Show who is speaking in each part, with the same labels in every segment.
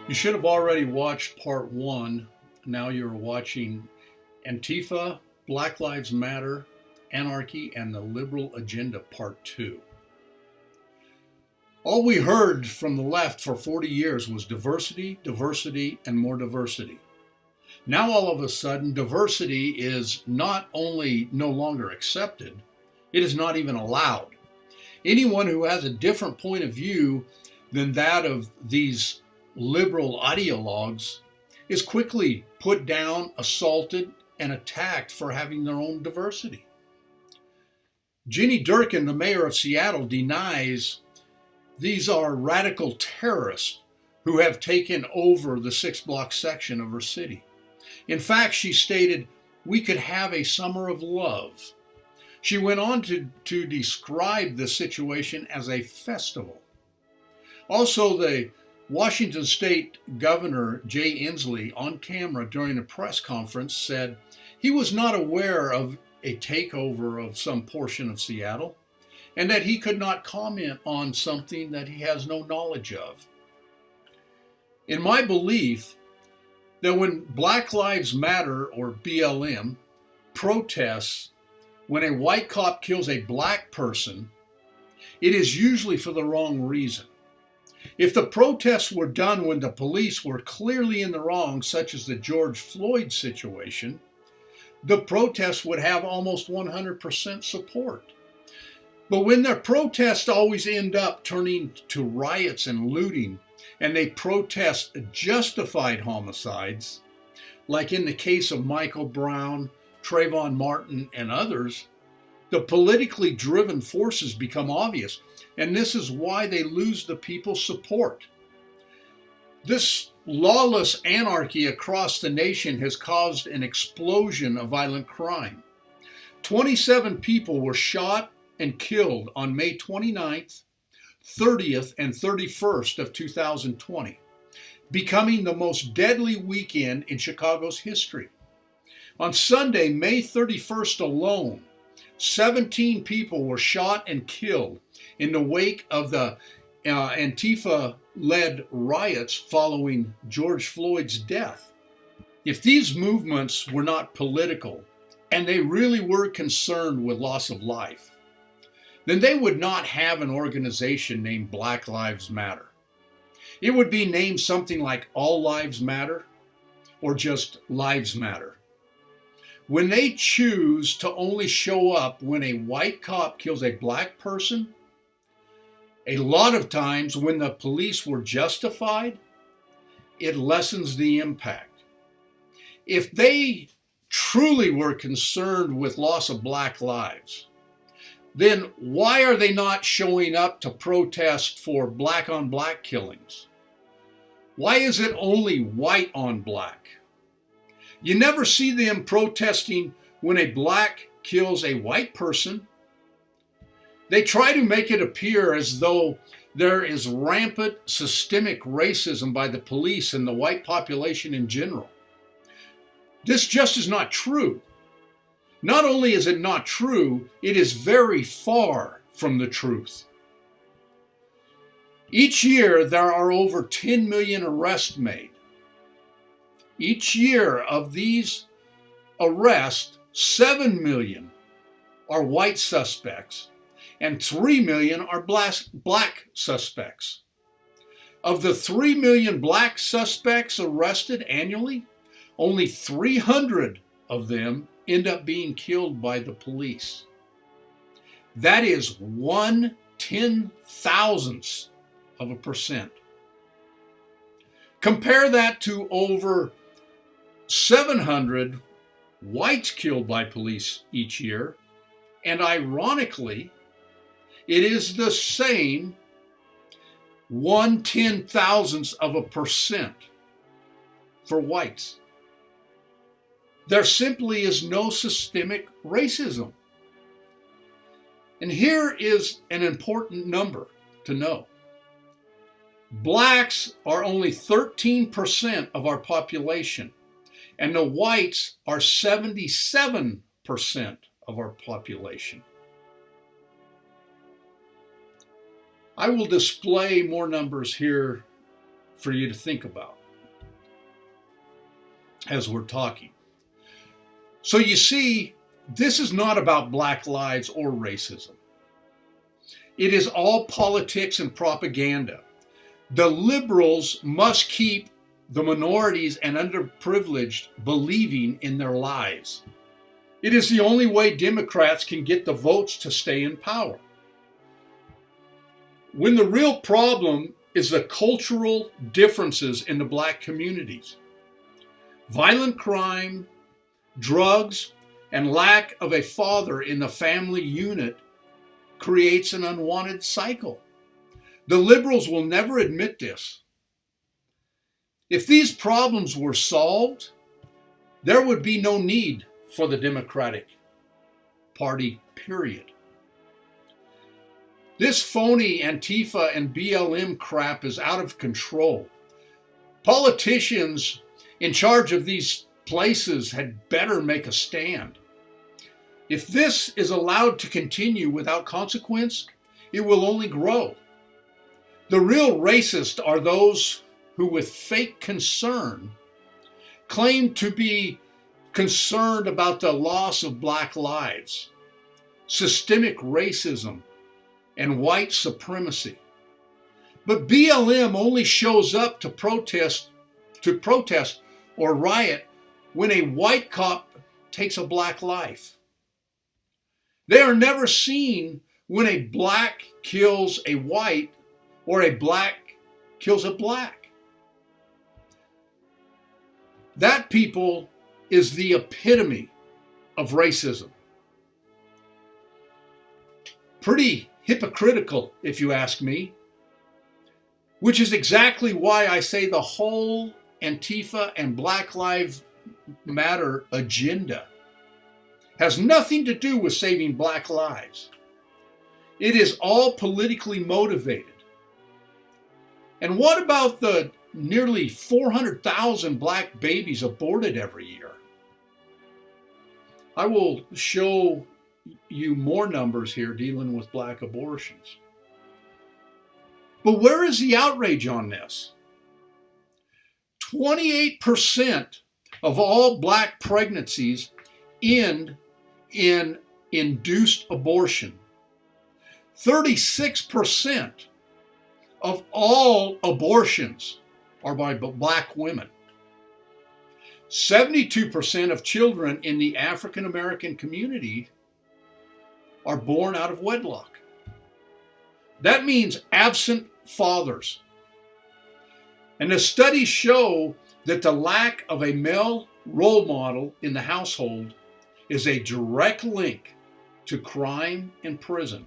Speaker 1: You should have already watched part one. Now you're watching Antifa, Black Lives Matter, Anarchy, and the Liberal Agenda part two. All we heard from the left for 40 years was diversity, diversity, and more diversity. Now all of a sudden, diversity is not only no longer accepted, it is not even allowed. Anyone who has a different point of view than that of these liberal ideologues is quickly put down, assaulted, and attacked for having their own diversity. Ginny Durkin, the mayor of Seattle, denies these are radical terrorists who have taken over the 6-block section of her city. In fact, she stated, "We could have a summer of love." She went on to describe the situation as a festival. Also, the Washington State Governor Jay Inslee, on camera during a press conference, said he was not aware of a takeover of some portion of Seattle and that he could not comment on something that he has no knowledge of. In my belief, that when Black Lives Matter, or BLM, protests when a white cop kills a black person, it is usually for the wrong reason. If the protests were done when the police were clearly in the wrong, such as the George Floyd situation, the protests would have almost 100% support. But when their protests always end up turning to riots and looting, and they protest justified homicides, like in the case of Michael Brown, Trayvon Martin, and others, the politically driven forces become obvious, and this is why they lose the people's support. This lawless anarchy across the nation has caused an explosion of violent crime. 27 people were shot and killed on May 29th, 30th, and 31st of 2020, becoming the most deadly weekend in Chicago's history. On Sunday, May 31st alone, 17 people were shot and killed in the wake of the Antifa-led riots following George Floyd's death. If these movements were not political, and they really were concerned with loss of life, then they would not have an organization named Black Lives Matter. It would be named something like All Lives Matter or just Lives Matter. When they choose to only show up when a white cop kills a black person, a lot of times when the police were justified, it lessens the impact. If they truly were concerned with loss of black lives, then why are they not showing up to protest for black on black killings? Why is it only white on black? You never see them protesting when a black kills a white person. They try to make it appear as though there is rampant systemic racism by the police and the white population in general. This just is not true. Not only is it not true, it is very far from the truth. Each year, there are over 10 million arrests made. Each year of these arrests, 7 million are white suspects and 3 million are black suspects. Of the 3 million black suspects arrested annually, only 300 of them end up being killed by the police. That is 1/10,000th of a percent. Compare that to over 700 whites killed by police each year, and ironically, it is the same 1/10,000th of a percent for whites. There simply is no systemic racism. And here is an important number to know. Blacks are only 13% of our population, and the whites are 77% of our population. I will display more numbers here for you to think about. as we're talking. So you see, this is not about black lives or racism. It is all politics and propaganda. The liberals must keep the minorities and underprivileged believing in their lies. It is the only way Democrats can get the votes to stay in power. When the real problem is the cultural differences in the black communities. Violent crime, drugs, and lack of a father in the family unit creates an unwanted cycle. The liberals will never admit this. If these problems were solved, there would be no need for the Democratic Party, period. This phony Antifa and BLM crap is out of control. Politicians in charge of these places had better make a stand. If this is allowed to continue without consequence, it will only grow. The real racists are those who, with fake concern, claim to be concerned about the loss of black lives, systemic racism, and white supremacy. But BLM only shows up to protest or riot when a white cop takes a black life. They are never seen when a black kills a white or a black kills a black. That, people, is the epitome of racism. Pretty hypocritical, if you ask me, which is exactly why I say the whole Antifa and Black Lives Matter agenda has nothing to do with saving black lives. It is all politically motivated. And what about the nearly 400,000 black babies aborted every year? I will show you more numbers here dealing with black abortions. But where is the outrage on this? 28% of all black pregnancies end in induced abortion. 36% of all abortions are by black women. 72% of children in the African American community are born out of wedlock. That means absent fathers. And the studies show that the lack of a male role model in the household is a direct link to crime and prison.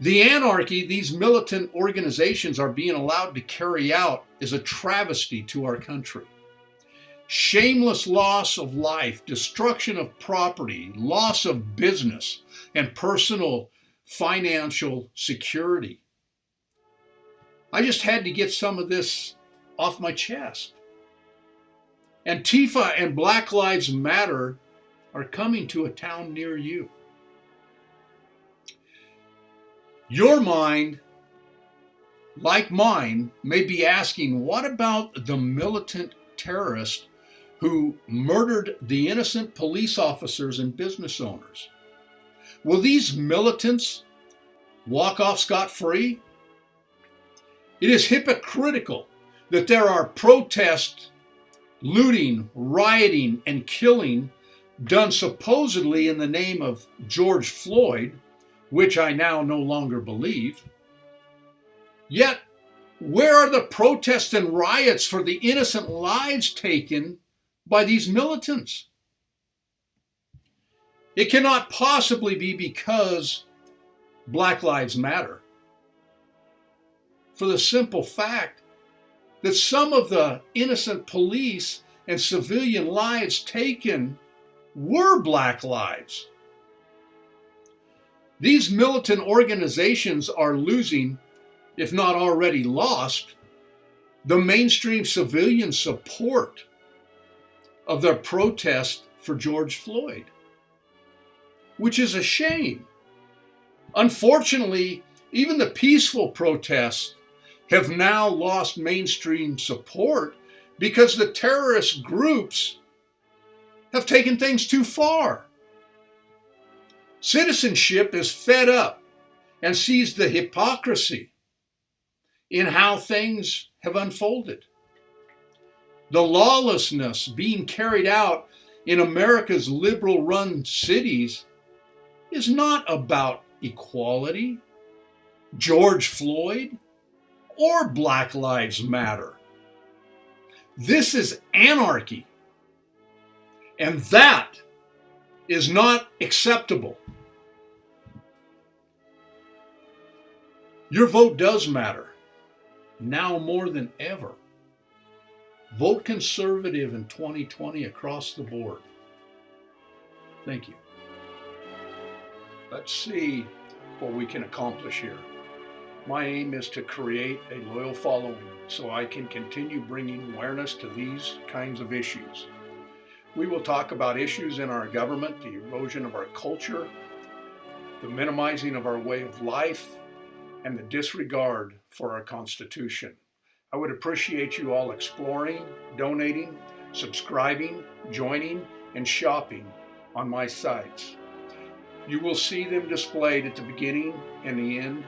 Speaker 1: The anarchy these militant organizations are being allowed to carry out is a travesty to our country. Shameless loss of life, destruction of property, loss of business, and personal financial security. I just had to get some of this off my chest. Antifa and Black Lives Matter are coming to a town near you. Your mind, like mine, may be asking, what about the militant terrorist who murdered the innocent police officers and business owners? Will these militants walk off scot-free? It is hypocritical that there are protests, looting, rioting, and killing done supposedly in the name of George Floyd, which I now no longer believe. Yet, where are the protests and riots for the innocent lives taken by these militants? It cannot possibly be because Black Lives Matter, for the simple fact that some of the innocent police and civilian lives taken were black lives. These militant organizations are losing, if not already lost, the mainstream civilian support of their protest for George Floyd, which is a shame. Unfortunately, even the peaceful protests have now lost mainstream support because the terrorist groups have taken things too far. Citizenship is fed up and sees the hypocrisy in how things have unfolded. The lawlessness being carried out in America's liberal-run cities is not about equality, George Floyd, or Black Lives Matter. This is anarchy, and that is not acceptable. Your vote does matter, now more than ever. Vote conservative in 2020 across the board. Thank you. Let's see what we can accomplish here. My aim is to create a loyal following so I can continue bringing awareness to these kinds of issues. We will talk about issues in our government, the erosion of our culture, the minimizing of our way of life, and the disregard for our Constitution. I would appreciate you all exploring, donating, subscribing, joining, and shopping on my sites. You will see them displayed at the beginning and the end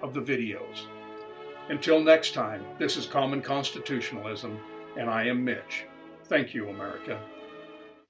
Speaker 1: of the videos. Until next time, this is Common Constitutionalism, and I am Mitch. Thank you, America.